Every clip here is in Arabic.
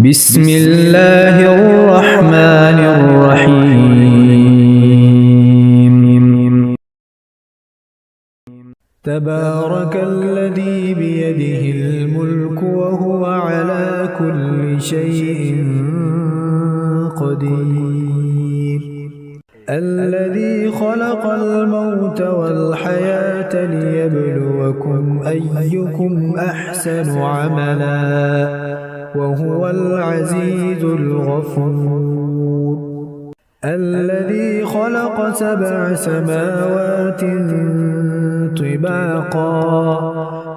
بسم الله الرحمن الرحيم. تبارك الذي بيده الملك وهو على كل شيء قدير. الذي خلق الموت والحياة ليبلوكم أيكم أحسن عملا وهو العزيز الغفور. الذي خلق 7 سماوات طباقا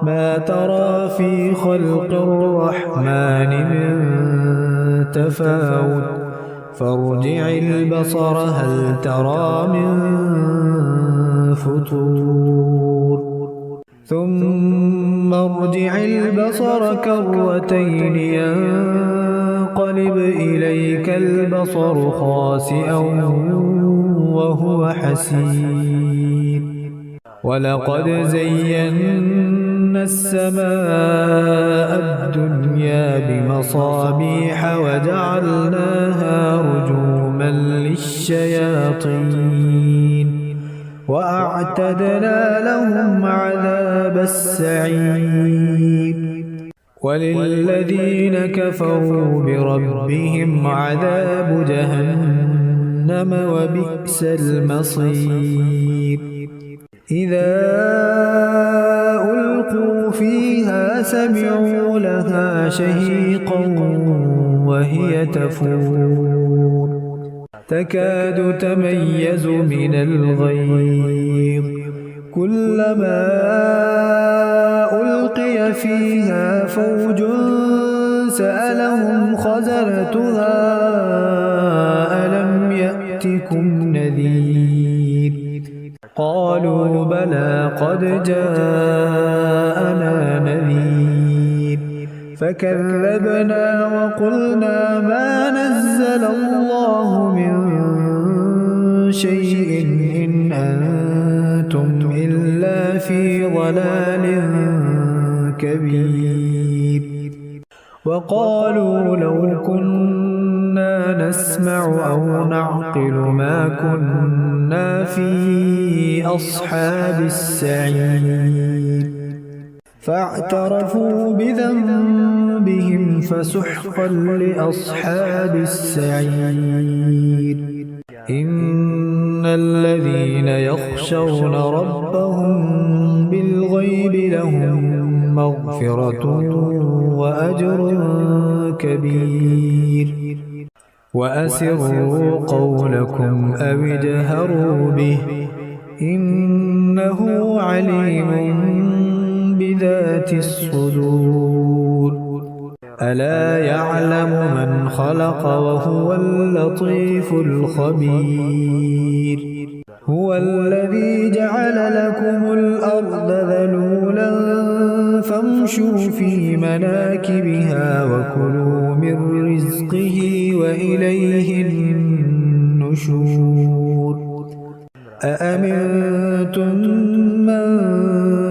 ما ترى في خلق الرحمن من تفاوت فارجع البصر هل ترى من فطور ثم ارجع البصر كرتين ينقلب إليك البصر خاسئا وهو حسير. ولقد زينا السماء الدنيا بمصابيح وجعلناها رجوما للشياطين وأعتدنا لهم عذاب السعير. وللذين كفروا بربهم عذاب جهنم وبئس المصير. إذا ألقوا فيها سمعوا لها شهيقا وهي تفور تكاد تميز من الغيظ كلما ألقي فيها فوج سألهم خزنتها ألم يأتكم نذير قالوا بلى قد جاءنا نذير فكذبنا وقلنا ما نزل الله من شيء إن أنتم إلا في ضلال كبير. وقالوا لو كنا نسمع أو نعقل ما كنا في أصحاب السعير فاعترفوا بذنبهم فسحقا لأصحاب السعير. إن الذين يخشون ربهم بالغيب لهم مغفرة وأجر كبير. وأسروا قولكم أو اجهروا به إنه عليم بذات الصدور. ألا يعلم من خلق وهو اللطيف الخبير. هو الذي جعل لكم الأرض ذلولا فامشوا في مناكبها وكلوا من رزقه وإليه النشور. أأمنتم من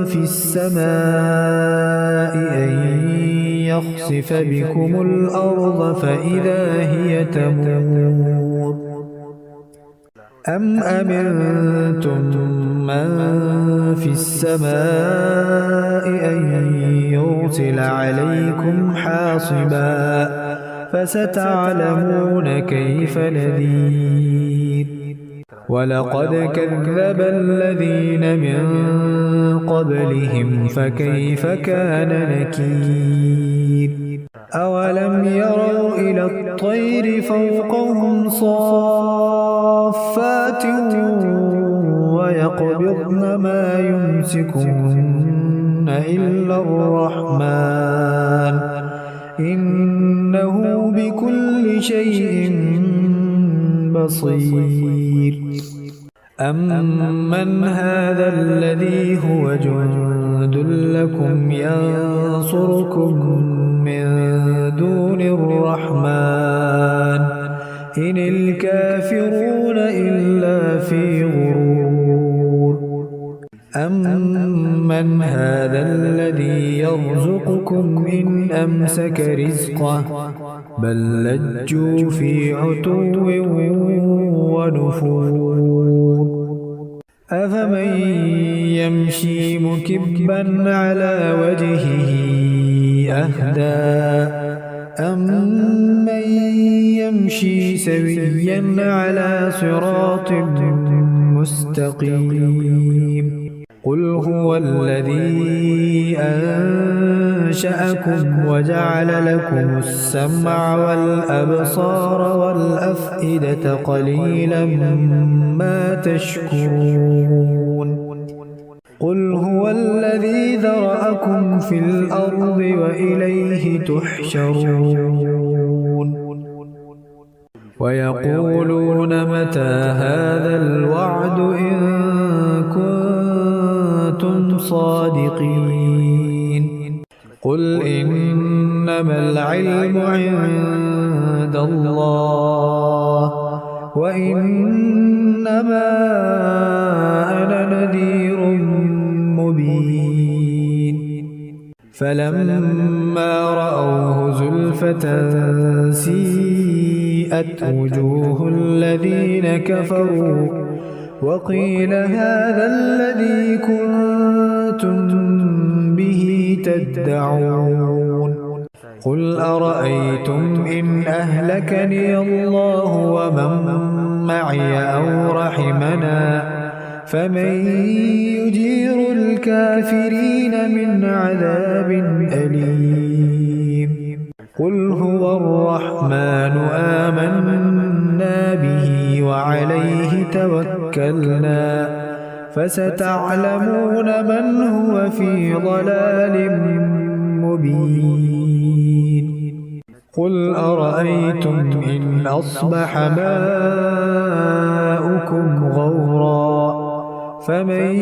في السماء أن يخسف بكم الأرض فإذا هي تمور أم أمنتم من في السماء أن يرسل عليكم حاصبا فستعلمون كيف نذير. ولقد كذب الذين من قبلهم فكيف كان نكير. أولم يروا إلى الطير فوقهم صافات ويقبضن ما يمسكن إلا الرحمن إنه بكل شيء بصير. أمن هذا الذي هو جند لكم ينصركم من دون الرحمن إن الكافرون إلا في غرور. أمن من هذا الذي يرزقكم إن أمسك رزقه بل لجوا في عتو ونفور أفمن يمشي مكبا على وجهه أهدى أمن يمشي سويا على صراط مستقيم قل هو الذي أنشأكم وجعل لكم السمع والأبصار والأفئدة قليلا ما تشكرون قل هو الذي ذرأكم في الأرض وإليه تحشرون ويقولون متى هذا الوعد إن كنتم صادقين قل إنما العلم عند الله وإنما أنا نذير مبين فلما رأوه زلفة سيئت وجوه الذين كفروا وقيل هذا الذي كنتم به تدعون قل أرأيتم إن أهلكني الله ومن معي أو رحمنا فمن يجير الكافرين من عذاب أليم قل هو الرحمن آمنا به وعليه توكلنا فستعلمون من هو في ضلال مبين قل أرأيتم إن أصبح ماؤكم غورا فمن